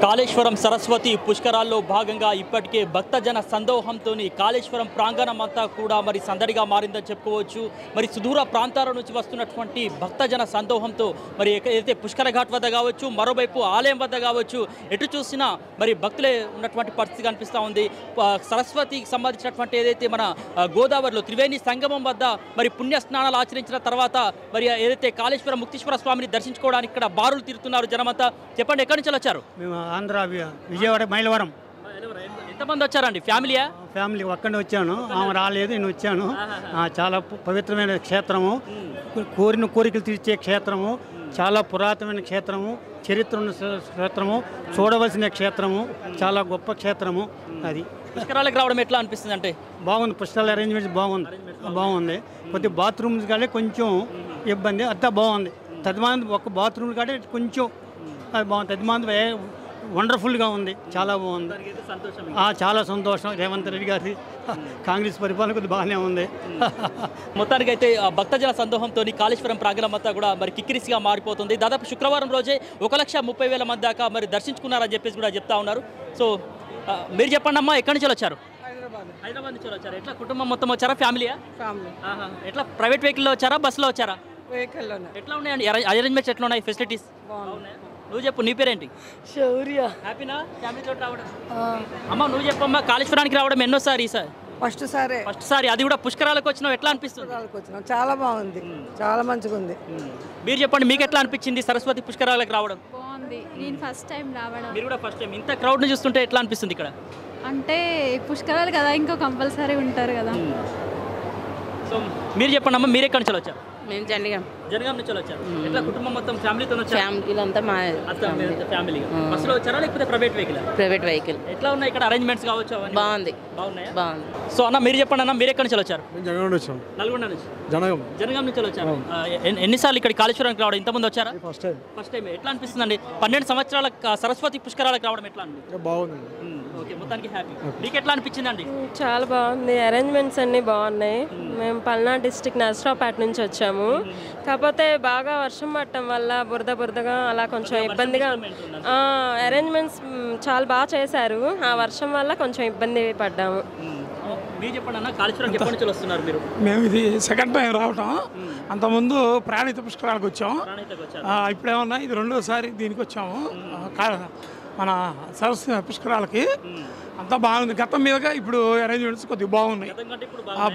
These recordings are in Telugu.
కాళేశ్వరం సరస్వతి పుష్కరాల్లో భాగంగా ఇప్పటికే భక్తజన సందోహంతో కాళేశ్వరం ప్రాంగణం అంతా కూడా మరి సందడిగా మారిందని చెప్పుకోవచ్చు. మరి సుదూర ప్రాంతాల నుంచి వస్తున్నటువంటి భక్తజన సందోహంతో మరి ఏదైతే పుష్కర ఘాట్ వద్ద కావచ్చు, మరోవైపు ఆలయం వద్ద కావచ్చు, ఎటు చూసినా మరి భక్తులే ఉన్నటువంటి పరిస్థితి కనిపిస్తూ ఉంది. సరస్వతికి సంబంధించినటువంటి ఏదైతే మన గోదావరిలో త్రివేణి సంగమం వద్ద మరి పుణ్య స్నానాలు ఆచరించిన తర్వాత మరి ఏదైతే కాళేశ్వరం ముక్తీశ్వర స్వామిని దర్శించుకోవడానికి ఇక్కడ బారులు తీరుతున్నారు జనమంతా. చెప్పండి, ఎక్కడి నుంచి వచ్చారు? ఆంధ్ర విజయవాడ మైలవరం. ఎంతమంది వచ్చారండి? ఫ్యామిలీయా? ఫ్యామిలీ ఒక్కడే వచ్చాను, ఆమె రాలేదు, నేను వచ్చాను. చాలా పవిత్రమైన క్షేత్రము, కోరిన కోరికలు తీర్చే క్షేత్రము, చాలా పురాతనమైన క్షేత్రము, చరిత్ర ఉన్న క్షేత్రము, చూడవలసిన క్షేత్రము, చాలా గొప్ప క్షేత్రము. అది పుష్కరాలకు రావడం ఎట్లా అనిపిస్తుంది? అంటే బాగుంది, పుష్కరాల అరేంజ్మెంట్స్ బాగుంది. కొద్ది బాత్రూమ్స్ కానీ కొంచెం ఇబ్బంది, అంతా బాగుంది. తదిమాంది ఒక బాత్రూమ్ కానీ కొంచెం అది బాగుంది. తదిమాంది వండర్ఫుల్గా ఉంది, చాలా బాగుంది. చాలా సంతోషం. రేవంత్ రెడ్డి గారి కాంగ్రెస్ పరిపాలన కొద్దిగా బాగానే ఉంది. మొత్తానికి అయితే భక్తజన సందోహంతో కాళేశ్వరం ప్రాంగణం అంతా కూడా మరి కిక్కిరిసిగా మారిపోతుంది. దాదాపు శుక్రవారం రోజే 1,30,000 మంది దాకా మరి దర్శించుకున్నారని చెప్పేసి కూడా చెప్తా ఉన్నారు. సో మీరు చెప్పండి అమ్మా, ఎక్కడి నుంచి వచ్చారు? హైదరాబాద్ నుంచి వచ్చారు. ఎట్లా కుటుంబం మొత్తం వచ్చారా? ఫ్యామిలీయా? ఫ్యామిలీ. ఎట్లా ప్రైవేట్ వెహికల్లో వచ్చారా, బస్సులో వచ్చారా? వెహికల్లోనే. ఎట్లా ఉన్నాయండి అరేంజ్మెంట్స్? ఎట్లా ఉన్నాయి ఫెసిలిటీస్? బాగున్నాయి. నువ్వు చెప్పు, నీ పేరేంటి? శౌర్య. హ్యాపీనా ఫ్యామిలీతో రావడం? అమ్మ నువ్వు చెప్పమ్మా, కాళేశ్వరానికి రావడం ఎన్నోసారి? ఈసారి ఫస్ట్ సారి, అది కూడా పుష్కరాలకు వచ్చినావు. ఎట్లా అనిపిస్తుంది? వచ్చినాం, చాలా బాగుంది, చాలా మంచిగా ఉంది. మీరు చెప్పండి, మీకు ఎట్లా అనిపించింది సరస్వతి పుష్కరాలకు రావడం? బాగుంది, నేను ఫస్ట్ టైం రావడం. మీరు కూడా ఫస్ట్ టైం? ఇంత క్రౌడ్ని చూస్తుంటే ఎట్లా అనిపిస్తుంది ఇక్కడ? అంటే పుష్కరాలు కదా, ఇంకో కంపల్సరీ ఉంటారు కదా. సో మీరు చెప్పండి అమ్మ, మీరు ఎక్కడి నుంచి వచ్చారు? మేము జనగాం నుంచి వచ్చారు. ఎట్లా కుటుంబం మొత్తం ఫ్యామిలీతో వచ్చారు? ఫ్యామిలీలంతా మా ఫ్యామిలీ బస్సులో వచ్చారా లేకపోతే ప్రైవేట్ వెహికల్? Private vehicle. ఎట్లా ఉన్నాయి ఇక్కడ అరేంజ్మెంట్స్ కావచ్చు? బాగుంది. బాగున్నాయా? బాగుంది. సో అన్న మీరు చెప్పండి అన్న, మీరు ఎక్కడి నుంచి వచ్చారు? నల్గొండ నుంచి. జనగాం నుంచి వచ్చారు. ఎన్నిసార్లు ఇక్కడ కాళేశ్వరానికి రావడం? ఇంతమంది వచ్చారా? First time. ఎట్లా అనిపిస్తుంది అండి 12 సంవత్సరాల సరస్వతి పుష్కరాలకు రావడం? ఎట్లా అనిపిస్తుంది? బాగుంది. ఓకే, మొత్తానికి హ్యాపీ. మీకు ఎట్లా అనిపించింది అండి? చాలా బాగుంది, అరేంజ్మెంట్స్ అన్నీ బాగున్నాయి. మేము పల్నాడు డిస్ట్రిక్ట్ నర్సరావుపేట నుంచి వచ్చాము. కాకపోతే బాగా వర్షం పడటం వల్ల బురదగా అలా కొంచెం ఇబ్బందిగా. అరేంజ్మెంట్స్ చాలా బాగా చేశారు, ఆ వర్షం వల్ల కొంచెం ఇబ్బంది పడ్డాము. మీరు చెప్పండి అన్న, కాళేశ్వరం ఎప్పటి నుంచి వస్తున్నారు మీరు? మేము ఇది సెకండ్ టైం రావటం. అంతకుముందు ప్రాణిత పుష్కరాలకు వచ్చాము, ఇప్పుడేమన్నా ఇది రెండోసారి దీనికి వచ్చాము. మన సరస్వతి పుష్కరాలకి అంతా బాగుంది. గతం మీదుగా ఇప్పుడు అరేంజ్మెంట్స్ కొద్దిగా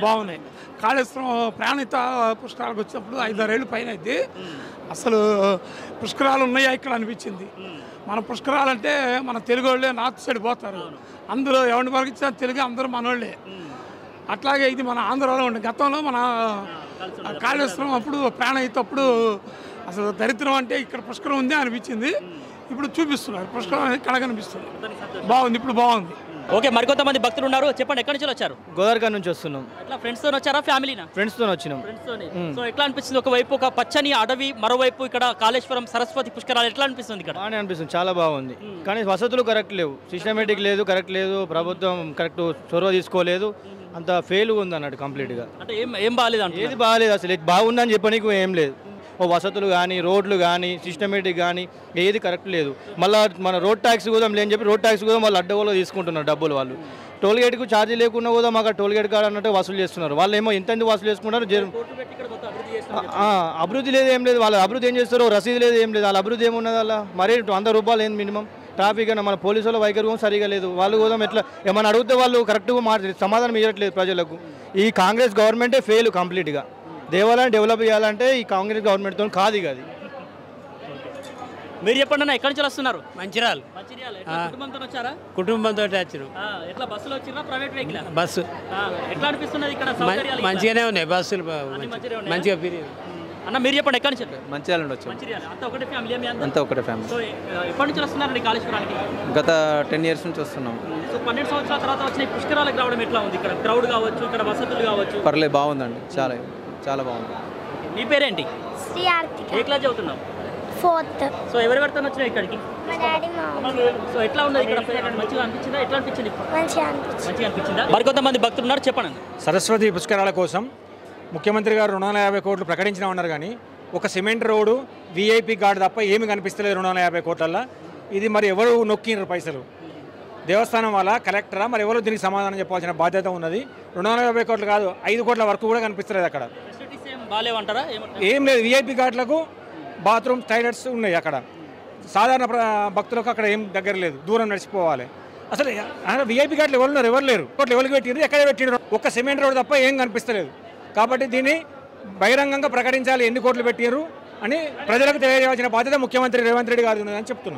బాగున్నాయి. కాళేశ్వరం ప్రాణిత పుష్కరాలకు వచ్చినప్పుడు 5-6 ఏళ్ళు పైన అయితే అసలు పుష్కరాలు ఉన్నాయా ఇక్కడ అనిపించింది. మన పుష్కరాలంటే మన తెలుగు వాళ్ళే నార్త్ సైడ్ పోతారు, అందులో ఎవరిని పలికించినా తెలుగు అందరూ మనోళ్ళే. అట్లాగే ఇది మన ఆంధ్రాలో ఉండే. గతంలో మన కాళేశ్వరం అప్పుడు ప్రాణహిత అప్పుడు అసలు దరిద్రం అంటే ఇక్కడ పుష్కరం ఉంది అనిపించింది. ఇప్పుడు చూపిస్తున్నారు, పుష్కరం అనేది కనిపిస్తుంది. బాగుంది, ఇప్పుడు బాగుంది. ఓకే, మరికొంతమంది భక్తులు ఉన్నారు. చెప్పండి, ఎక్కడి నుంచి వచ్చారు? గోదావరి నుంచి వస్తున్నాం. ఎట్లా ఫ్రెండ్స్తో వచ్చారా, ఫ్యామిలీనా? ఫ్రెండ్స్తో వచ్చినాం. సో ఎట్లా అనిపిస్తుంది? ఒకవైపు ఒక పచ్చని అడవి, మరోవైపు ఇక్కడ కాళేశ్వరం సరస్వతి పుష్కరాలు ఎట్లా అనిపిస్తుంది? ఇక్కడ బాగానే అనిపిస్తుంది, చాలా బాగుంది. కానీ వసతులు కరెక్ట్ లేవు, సిస్టమేటిక్ లేదు, కరెక్ట్ లేదు, ప్రభుత్వం కరెక్ట్ చొరవ తీసుకోలేదు, అంత ఫెయిల్ ఉంది అన్నట్టు కంప్లీట్గా. అంటే ఏం బాగాలేదు అంటే? ఏది బాగాలేదు అసలు, బాగుందని చెప్పనీకు ఏం లేదు. ఓ వసతులు కానీ, రోడ్లు కానీ, సిస్టమేటిక్ కానీ ఏది కరెక్ట్ లేదు. మళ్ళీ మన రోడ్ ట్యాక్స్ కూడా లేని చెప్పి రోడ్ ట్యాక్స్ కూడా వాళ్ళు అడ్డగోలో తీసుకుంటున్నారు డబ్బులు. వాళ్ళు టోల్గేట్కు ఛార్జీ లేకుండా కూడా మాకు టోల్గేట్ కార్డు అన్నట్టు వసూలు చేస్తున్నారు. వాళ్ళు ఏమో ఎంత వసూలు చేసుకుంటారు. అభివృద్ధి లేదు, ఏం లేదు. వాళ్ళ అభివృద్ధి ఏం చేస్తారో రసీదు లేదు, ఏం లేదు. వాళ్ళ అభివృద్ధి ఏమున్నది? అలా మరీ 100 రూపాయలు ఏంది మినిమం. ట్రాఫిక్ అయినా మన పోలీసుల వైఖరి కూడా సరిగా లేదు. వాళ్ళు కూడా ఎట్లా ఏమైనా అడిగితే వాళ్ళు కరెక్ట్గా సమాధానం ఇవ్వట్లేదు ప్రజలకు. ఈ కాంగ్రెస్ గవర్నమెంటే ఫెయిల్ కంప్లీట్గా. దేవాలయం డెవలప్ చేయాలంటే ఈ కాంగ్రెస్ గవర్నమెంట్తో కాదు ఇక అది. మీరు చెప్పండి అన్న, ఎక్కడి నుంచి వస్తున్నారు? మంచిర్యాల. కుటుంబంతో వచ్చారా? కుటుంబంతో వచ్చారు. ఎట్లా బస్సులో వచ్చినా, ప్రైవేట్ వెహికల్? బస్సు. ఎట్లా అనిపిస్తున్నది ఇక్కడ? మంచిగానే ఉన్నాయి బస్సులు, మంచిగా. అన్న మీరు చెప్పండి, ఎక్కడి నుంచి? మంచిర్యాల నుండి వచ్చాము. అంతా ఒకటే ఫ్యామిలీ? అంతా ఒకటే ఫ్యామిలీ. సో ఎప్పటి నుంచి వస్తున్నారండి కాళేశ్వరానికి? గత 10 years నుంచి వస్తున్నాం. సో 12 సంవత్సరాల తర్వాత వచ్చిన పుష్కరాలకు రావడం ఎట్లా ఉంది? ఇక్కడ క్రౌడ్ కావచ్చు, ఇక్కడ వసతులు కావచ్చు? పర్లేదు, బాగుందండి, చాలా బాగుంది. నీ పేరేంటి? శ్రీ ఆర్తిక. ఏ క్లాస్ చదువుతున్నావు? 4th. సో ఎవరెవరితో వచ్చినావు ఇక్కడికి? మా డాడీ సో ఎట్లా ఉన్నది ఇక్కడ? మంచిగా అనిపించిందా? ఎట్లా అనిపించింది? మంచిగా అనిపించిందా? మరికొంతమంది భక్తులు ఉన్నారు, చెప్పండి. సరస్వతి పుష్కరాల కోసం ముఖ్యమంత్రి గారు 250 కోట్లు ప్రకటించినా ఉన్నారు, కానీ ఒక సిమెంట్ రోడ్డు, విఐపి గార్డు తప్ప ఏమి కనిపిస్తలేదు 250 కోట్లల్లో. ఇది మరి ఎవరు నొక్కినారు పైసలు? దేవస్థానం వాళ్ళ, కలెక్టరా, మరి ఎవరు దీనికి సమాధానం చెప్పాల్సిన బాధ్యత ఉన్నది. 250 కోట్లు కాదు, 5 కోట్ల వరకు కూడా కనిపిస్తలేదు అక్కడ. ఏం లేదు. విఐపి ఘాట్లకు బాత్రూమ్ టాయిలెట్స్ ఉన్నాయి అక్కడ. సాధారణ భక్తులకు అక్కడ ఏం దగ్గర లేదు, దూరం నడిచిపోవాలి. అసలు విఐపి ఘాట్లు ఎవరు ఉన్నారు? ఎవరు లేరు. కోట్లు ఎవరికి పెట్టిరు? ఎక్కడ పెట్టిరు? ఒక్క సిమెంట్ రోడ్ తప్ప ఏం కనిపిస్తలేదు. కాబట్టి దీన్ని బహిరంగంగా ప్రకటించాలి ఎన్ని కోట్లు పెట్టారు అని ప్రజలకు తెలియజేయాల్సిన బాధ్యత ముఖ్యమంత్రి రేవంత్ రెడ్డి గారు ఉన్నదని చెప్తున్నారు.